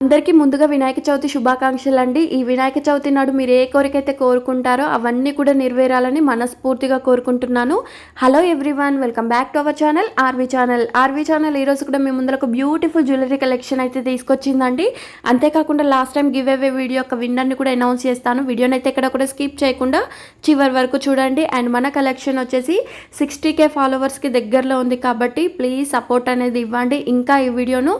అందరికీ ముందుగా వినాయక చవితి శుభాకాంక్షలు అండి. ఈ వినాయక చవితి నాడు మీరు ఏ కోరికైతే కోరుకుంటారో అవన్నీ కూడా నెరవేరాలని మనస్ఫూర్తిగా కోరుకుంటున్నాను. Hello everyone, welcome back to our channel RV channel. ఈరోజు కూడా మీ ముందర ఒక బ్యూటిఫుల్ జ్యువెలరీ కలెక్షన్ అయితే తీసుకొచ్చిందండి. అంతేకాకుండా last time give away video యొక్క విన్నర్ని కూడా అనౌన్స్ చేస్తాను. వీడియోని అయితే ఎక్కడ కూడా స్కిప్ చేయకుండా చివరి వరకు చూడండి. అండ్ మన కలెక్షన్ వచ్చేసి 60K ఫాలోవర్స్కి దగ్గరలో ఉంది కాబట్టి ప్లీజ్ సపోర్ట్ అనేది ఇవ్వండి. ఇంకా ఈ వీడియోను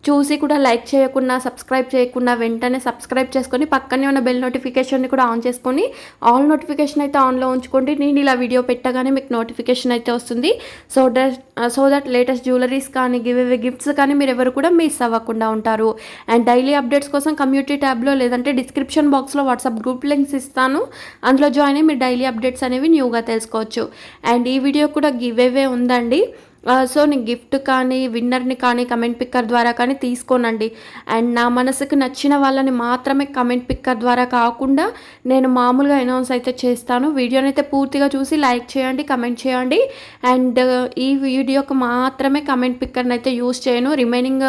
చూసి కూడా లైక్ చేయకుండా సబ్స్క్రైబ్ చేయకుండా వెంటనే సబ్స్క్రైబ్ చేసుకొని పక్కనే ఉన్న బెల్ నోటిఫికేషన్ని కూడా ఆన్ చేసుకొని ఆల్ నోటిఫికేషన్ అయితే ఆన్లో ఉంచుకోండి. నేను ఇలా వీడియో పెట్టగానే మీకు నోటిఫికేషన్ అయితే వస్తుంది. సో దట్ లేటెస్ట్ జ్యువెలరీస్ కానీ గివ్ అవే గిఫ్ట్స్ కానీ మీరు ఎవరు కూడా మిస్ అవ్వకుండా ఉంటారు. అండ్ డైలీ అప్డేట్స్ కోసం కమ్యూనిటీ ట్యాబ్లో లేదంటే డిస్క్రిప్షన్ బాక్స్లో వాట్సాప్ గ్రూప్ లింక్స్ ఇస్తాను. అందులో జాయిన్ అయ్యి మీరు డైలీ అప్డేట్స్ అనేవి న్యూగా తెలుసుకోవచ్చు. అండ్ ఈ వీడియో కూడా గివ్ అవే ఉందండి. సో నేను గిఫ్ట్ కానీ విన్నర్ని కానీ కమెంట్ పిక్కర్ ద్వారా కానీ తీసుకోనండి. అండ్ నా మనసుకు నచ్చిన వాళ్ళని మాత్రమే కమెంట్ పిక్కర్ ద్వారా కాకుండా నేను మామూలుగా అనౌన్స్ అయితే చేస్తాను. వీడియోని అయితే పూర్తిగా చూసి లైక్ చేయండి, కమెంట్ చేయండి. అండ్ ఈ వీడియోకి మాత్రమే కమెంట్ పిక్కర్ని అయితే యూస్ చేయను. రిమైనింగ్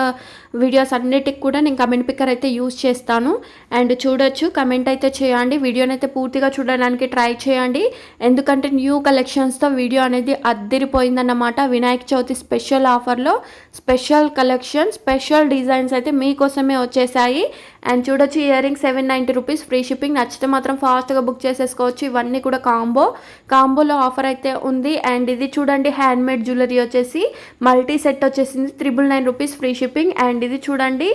వీడియోస్ అన్నిటికి కూడా నేను కమెంట్ పిక్కర్ అయితే యూస్ చేస్తాను. అండ్ చూడొచ్చు, కమెంట్ అయితే చేయండి. వీడియోని అయితే పూర్తిగా చూడడానికి ట్రై చేయండి. ఎందుకంటే న్యూ కలెక్షన్స్తో వీడియో అనేది అద్దిరిపోయిందన్నమాట. వినాయక చవితి స్పెషల్ ఆఫర్లో స్పెషల్ కలెక్షన్, స్పెషల్ డిజైన్స్ అయితే మీకోసమే వచ్చేసాయి. అండ్ చూడొచ్చు, ear rings 790 rupees free shipping. నచ్చితే మాత్రం ఫాస్ట్గా బుక్ చేసేసుకోవచ్చు. ఇవన్నీ కూడా కాంబోలో ఆఫర్ అయితే ఉంది. అండ్ ఇది చూడండి, హ్యాండ్మేడ్ జ్యువెలరీ వచ్చేసి మల్టీ సెట్ వచ్చేసింది 999 రూపీస్ ఫ్రీ షిప్పింగ్. అండ్ ఇది చూడండి,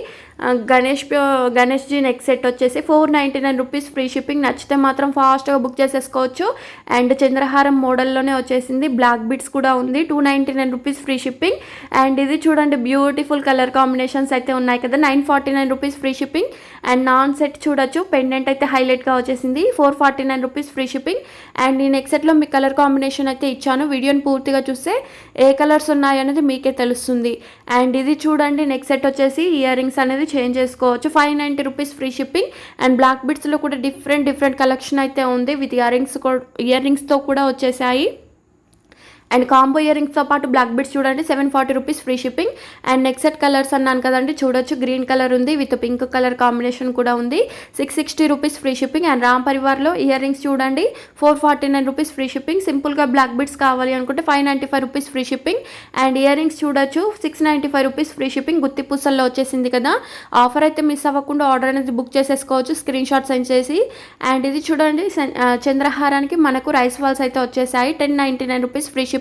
గణేష్జీ నెక్ సెట్ వచ్చేసి 499 రూపీస్ ఫ్రీ షిప్పింగ్. నచ్చితే మాత్రం ఫాస్ట్గా బుక్ చేసేసుకోవచ్చు. అండ్ చంద్రహారం మోడల్లోనే వచ్చేసింది, బ్లాక్ బిట్స్ కూడా ఉంది, 299 రూపీస్ ఫ్రీ షిప్పింగ్. అండ్ ఇది చూడండి, బ్యూటిఫుల్ కలర్ కాంబినేషన్స్ అయితే ఉన్నాయి కదా, 949 rupees free shipping. And non set చూడొచ్చు, పెండెంట్ అయితే హైలైట్గా వచ్చేసింది, 449 రూపీస్ ఫ్రీ షిప్పింగ్. అండ్ ఈ నెక్ సెట్లో మీ కలర్ కాంబినేషన్ అయితే ఇచ్చాను. వీడియోని పూర్తిగా చూస్తే ఏ కలర్స్ ఉన్నాయి అనేది మీకే తెలుస్తుంది. అండ్ ఇది చూడండి, నెక్ సెట్ వచ్చేసి ఇయర్ రింగ్స్ అనేది చేంజ్ చేసుకోవచ్చు, 590 rupees free shipping. And black బిట్స్లో కూడా డిఫరెంట్ కలెక్షన్ అయితే ఉంది. విత్ ఇయర్ రింగ్స్తో కూడా వచ్చేసాయి. అండ్ కాంబో ఇయర్ రింగ్స్తో పాటు బ్లాక్ బిట్స్ చూడండి, 740 rupees free shipping. And next set colours అన్నాను కదండి, చూడొచ్చు, గ్రీన్ కలర్ ఉంది విత్ పింక్ కలర్ కాంబినేషన్ కూడా ఉంది, 660 రూపీస్ ఫ్రీ షిప్పింగ్. అండ్ రామ్ పరివార్లో ఇయర్ రింగ్స్ చూడండి, 449 రూపీస్ ఫ్రీ షిప్పింగ్. సింపుల్గా బ్లాక్ బిట్స్ కావాలి అనుకుంటే 595 rupees free shipping. And earrings చూడొచ్చు, 695 రూపీస్ ఫ్రీ షిప్పింగ్. గుత్తి పూసల్లో వచ్చేసింది కదా, ఆఫర్ అయితే మిస్ అవ్వకుండా ఆర్డర్ అనేది బుక్ చేసేసుకోవచ్చు, స్క్రీన్ షాట్ సెండ్ చేసి. అండ్ ఇది చూడండి, చంద్రహారానికి మనకు రైస్ వాల్స్ అయితే వచ్చేసాయి, 1099 రూపీస్ ఫ్రీ షిప్పింగ్.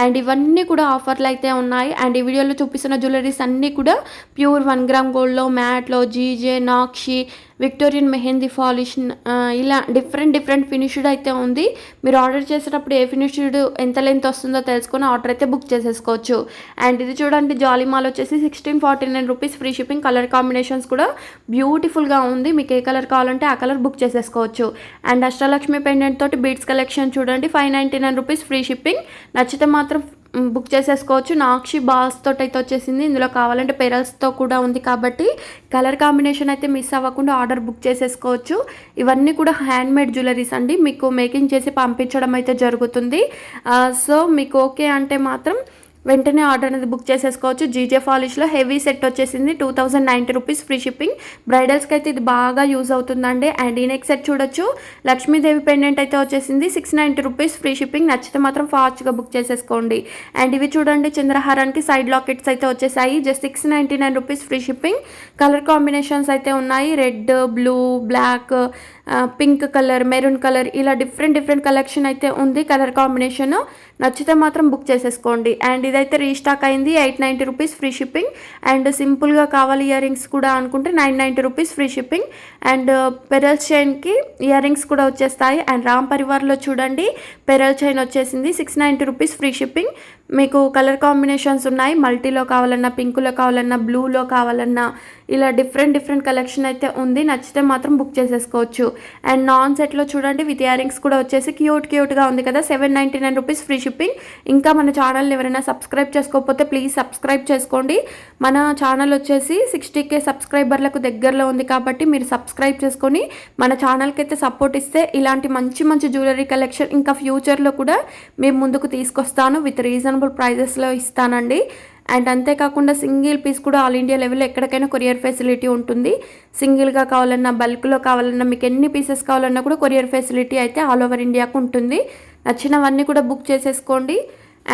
అండ్ ఇవన్నీ కూడా ఆఫర్లు అయితే ఉన్నాయి. అండ్ ఈ వీడియోలో చూపిస్తున్న జ్యువెలరీస్ అన్నీ కూడా ప్యూర్ 1 గ్రామ్ గోల్డ్లో, మ్యాట్లో, GJ, nakshi, Victorian mehndi polish, ఇలా డిఫరెంట్ ఫినిష్డ్ అయితే ఉంది. మీరు ఆర్డర్ చేసేటప్పుడు ఏ ఫినిష్డ్ ఎంత లెంత్ వస్తుందో తెలుసుకొని ఆర్డర్ అయితే బుక్ చేసేసుకోవచ్చు. అండ్ ఇది చూడండి, జాలీమాల్ వచ్చేసి 1649 rupees free shipping. Colour combinations కూడా బ్యూటిఫుల్గా ఉంది. మీకు ఏ కలర్ కావాలంటే ఆ కలర్ బుక్ చేసేసుకోవచ్చు. అండ్ అష్టలక్ష్మి పెండెంట్ తోటి బీడ్స్ కలెక్షన్ చూడండి, 599 రూపీస్ ఫ్రీ షిప్పింగ్. నచ్చితే మాత్రం బుక్ చేసేసుకోవచ్చు. నాక్షి బాల్స్ తోటి అయితే వచ్చేసింది. ఇందులో కావాలంటే పెరల్స్తో కూడా ఉంది కాబట్టి కలర్ కాంబినేషన్ అయితే మిస్ అవ్వకుండా ఆర్డర్ బుక్ చేసేసుకోవచ్చు. ఇవన్నీ కూడా హ్యాండ్మేడ్ జ్యువెలరీస్ అండి, మీకు మేకింగ్ చేసి పంపించడం అయితే జరుగుతుంది. సో మీకు ఓకే అంటే మాత్రం వెంటనే ఆర్డర్ అనేది బుక్ చేసేసుకోవచ్చు. జీజే పాలిష్లో హెవీ సెట్ వచ్చేసింది, 2090 రూపీస్ ఫ్రీ షిప్పింగ్. బ్రైడల్స్కి అయితే ఇది బాగా యూజ్ అవుతుందండి. అండ్ ఈ నెక్ సెట్ చూడొచ్చు, లక్ష్మీదేవి పెండెంట్ అయితే వచ్చేసింది, 690 రూపీస్ ఫ్రీ షిప్పింగ్. నచ్చితే మాత్రం ఫాస్ట్గా బుక్ చేసేసుకోండి. అండ్ ఇవి చూడండి, చంద్రహారానికి సైడ్ లాకెట్స్ అయితే వచ్చేసాయి, just 699 rupees free shipping. Colour combinations అయితే ఉన్నాయి, red, blue, black, pink colour, maroon colour, ఇలా డిఫరెంట్ కలెక్షన్ అయితే ఉంది కలర్ కాంబినేషన్. నచ్చితే మాత్రం బుక్ చేసేసుకోండి. అండ్ ఇదైతే రీస్టాక్ అయింది, 890 రూపీస్ ఫ్రీ షిప్పింగ్. అండ్ సింపుల్గా కావాలి ఇయర్ రింగ్స్ కూడా అనుకుంటే 990 rupees free shipping. And pearl చైన్కి ఇయర్ రింగ్స్ కూడా వచ్చేస్తాయి. అండ్ రామ్ పరివార్లో చూడండి, పెరల్ చైన్ వచ్చేసింది, 690 రూపీస్ ఫ్రీ షిప్పింగ్. మీకు కలర్ కాంబినేషన్స్ ఉన్నాయి, మల్టీలో కావాలన్నా, పింకులో కావాలన్నా, బ్లూలో కావాలన్నా, ఇలా డిఫరెంట్ కలెక్షన్ అయితే ఉంది. నచ్చితే మాత్రం బుక్ చేసేసుకోవచ్చు. అండ్ నాన్ సెట్లో చూడండి, విత్ ఇయర్ రింగ్స్ కూడా వచ్చేసి క్యూట్గా ఉంది కదా, 799 రూపీస్ ఫ్రీ షిప్పింగ్. ఇంకా మన ఛానల్ని ఎవరైనా సబ్స్క్రైబ్ చేసుకోకపోతే ప్లీజ్ సబ్స్క్రైబ్ చేసుకోండి. మన ఛానల్ వచ్చేసి 60K సబ్స్క్రైబర్లకు దగ్గరలో ఉంది కాబట్టి మీరు సబ్స్క్రైబ్ చేసుకొని మన ఛానల్కి అయితే సపోర్ట్ ఇస్తే ఇలాంటి మంచి జ్యువెలరీ కలెక్షన్ ఇంకా ఫ్యూచర్లో కూడా మేము ముందుకు తీసుకొస్తాను, విత్ రీజనబుల్ ప్రైజెస్లో ఇస్తానండి. అండ్ అంతేకాకుండా సింగిల్ పీస్ కూడా ఆల్ ఇండియా లెవెల్లో ఎక్కడికైనా కొరియర్ ఫెసిలిటీ ఉంటుంది. సింగిల్గా కావాలన్నా, బల్క్లో కావాలన్నా, మీకు ఎన్ని పీసెస్ కావాలన్నా కూడా కొరియర్ ఫెసిలిటీ అయితే ఆల్ ఓవర్ ఇండియాకు ఉంటుంది. నచ్చినవన్నీ కూడా బుక్ చేసేసుకోండి.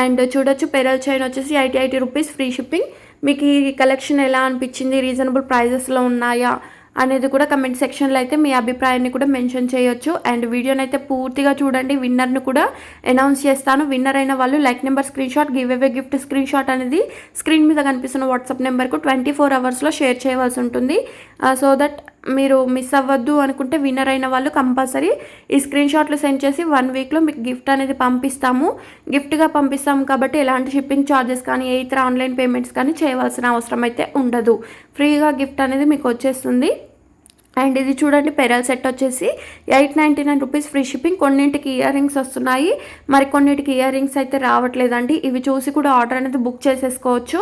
అండ్ చూడొచ్చు, పెరల్ చైన్ వచ్చేసి 80 రూపీస్ ఫ్రీ షిప్పింగ్. మీకు ఈ కలెక్షన్ ఎలా అనిపించింది, రీజనబుల్ ప్రైజెస్లో ఉన్నాయా అనేది కూడా కమెంట్ సెక్షన్లో అయితే మీ అభిప్రాయాన్ని కూడా మెన్షన్ చేయొచ్చు. అండ్ వీడియోని అయితే పూర్తిగా చూడండి. విన్నర్ను కూడా అనౌన్స్ చేస్తాను. విన్నర్ అయిన వాళ్ళు like number screen shot, give away gift screen shot అనేది స్క్రీన్ మీద కనిపిస్తున్న వాట్సాప్ నెంబర్కు 24 అవర్స్లో షేర్ చేయవలసి ఉంటుంది. సో దట్ మీరు మిస్ అవ్వద్దు అనుకుంటే విన్నర్ అయిన వాళ్ళు కంపల్సరీ ఈ స్క్రీన్ షాట్లు సెండ్ చేసి 1 వీక్లో మీకు గిఫ్ట్ అనేది పంపిస్తాము. గిఫ్ట్గా పంపిస్తాము కాబట్టి ఎలాంటి షిప్పింగ్ ఛార్జెస్ కానీ, ఏ ఇతర ఆన్లైన్ పేమెంట్స్ కానీ చేయవలసిన అవసరం అయితే ఉండదు. ఫ్రీగా గిఫ్ట్ అనేది మీకు వచ్చేస్తుంది. అండ్ ఇది చూడండి, పెరల్ సెట్ వచ్చేసి 899 రూపీస్ ఫ్రీ షిప్పింగ్. కొన్నింటికి ఇయర్ రింగ్స్ వస్తున్నాయి, మరి కొన్నింటికి ఇయర్ రింగ్స్ అయితే రావట్లేదండి. ఇవి చూసి కూడా ఆర్డర్ అనేది బుక్ చేసేసుకోవచ్చు.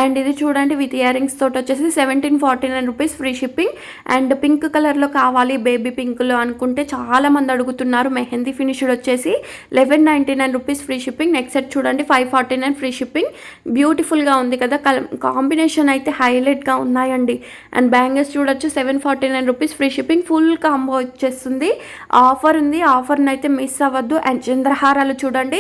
అండ్ ఇది చూడండి, విత్ ఇయర్ రింగ్స్ తోటి వచ్చేసి 1749 rupees free shipping. And pink కలర్లో కావాలి, బేబీ పింక్లో అనుకుంటే చాలామంది అడుగుతున్నారు. మెహందీ ఫినిష్డ్ వచ్చేసి 1199 rupees free shipping. Next set చూడండి, 549 ఫ్రీ షిప్పింగ్. బ్యూటిఫుల్గా ఉంది కదా, కాంబినేషన్ అయితే హైలైట్గా ఉన్నాయండి. అండ్ బ్యాంగిల్స్ చూడొచ్చు, 749 rupees free shipping. Full combo వచ్చేస్తుంది. ఆఫర్ ఉంది, ఆఫర్ని అయితే మిస్ అవ్వద్దు. అండ్ చంద్రహారాలు చూడండి,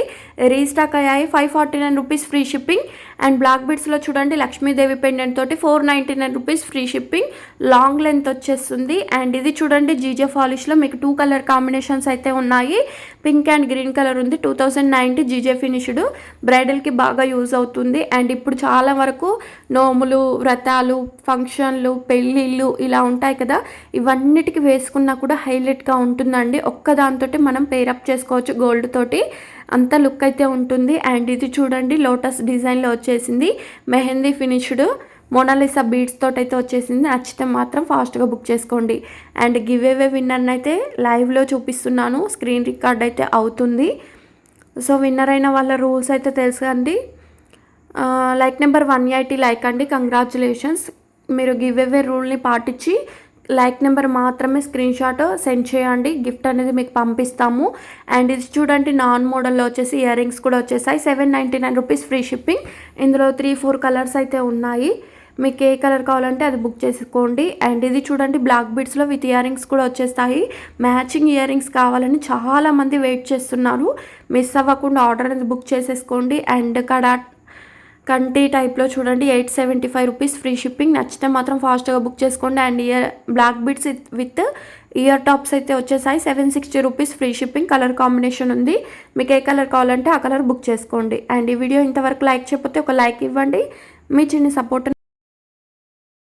రీస్టాక్ అయ్యాయి, 549 rupees free shipping. And black బిడ్స్లో చూడండి, లక్ష్మీదేవి పెండెంట్ తోటి 499 rupees free shipping. Long length వచ్చేస్తుంది. అండ్ ఇది చూడండి, జీజే పాలిష్లో మీకు 2 కలర్ కాంబినేషన్స్ అయితే ఉన్నాయి. పింక్ అండ్ గ్రీన్ కలర్ ఉంది. 2090 జీజే ఫినిష్డ్. బ్రైడల్కి బాగా యూజ్ అవుతుంది. అండ్ ఇప్పుడు చాలా వరకు నోములు, వ్రతాలు, ఫంక్షన్లు, పెళ్ళిళ్ళు ఇలా ఉంటాయి కదా, ఇవన్నిటికి వేసుకున్నా కూడా హైలైట్గా ఉంటుందండి. ఒక్కదాంతో మనం పేరప్ చేసుకోవచ్చు గోల్డ్ తోటి, అంత లుక్ అయితే ఉంటుంది. అండ్ ఇది చూడండి, లోటస్ డిజైన్లో వచ్చేసింది, మెహందీ ఫినిష్డ్, మోనాలిసా బీడ్స్ తోటి అయితే వచ్చేసింది. నచ్చితే మాత్రం ఫాస్ట్గా బుక్ చేసుకోండి. అండ్ గివ్ అవే విన్నర్ని అయితే లైవ్లో చూపిస్తున్నాను, స్క్రీన్ రికార్డ్ అయితే అవుతుంది. సో విన్నర్ అయిన వాళ్ళ రూల్స్ అయితే తెలుసు అండి. లైక్ నెంబర్ 180 లైక్ అండి, కంగ్రాచులేషన్స్. మీరు గివ్ అవే రూల్ని పాటించి లైక్ నెంబర్ మాత్రమే స్క్రీన్ షాట్ సెండ్ చేయండి, గిఫ్ట్ అనేది మీకు పంపిస్తాము. అండ్ ఇది చూడండి, నాన్ మోడల్లో వచ్చేసి ఇయర్ రింగ్స్ కూడా వచ్చేసాయి, 799 రూపీస్ ఫ్రీ షిప్పింగ్. ఇందులో 3-4 కలర్స్ అయితే ఉన్నాయి. మీకు ఏ కలర్ కావాలంటే అది బుక్ చేసుకోండి. అండ్ ఇది చూడండి, బ్లాక్ బీడ్స్లో విత్ ఇయర్ రింగ్స్ కూడా వచ్చేస్తాయి. మ్యాచింగ్ ఇయర్ రింగ్స్ కావాలని చాలామంది వెయిట్ చేస్తున్నారు. మిస్ అవ్వకుండా ఆర్డర్ అనేది బుక్ చేసేసుకోండి. అండ్ కంటి టైప్లో చూడండి, 875 రూపీస్ ఫ్రీ షిప్పింగ్. నచ్చితే మాత్రం ఫాస్ట్గా బుక్ చేసుకోండి. And black beads with ear tops అయితే వచ్చేసాయి, 760 rupees free shipping. Colour combination ఉంది, మీకు ఏ కలర్ కావాలంటే ఆ కలర్ బుక్ చేసుకోండి. అండ్ ఈ వీడియో ఇంతవరకు లైక్ చేయకపోతే ఒక లైక్ ఇవ్వండి. మీ చిన్న సపోర్ట్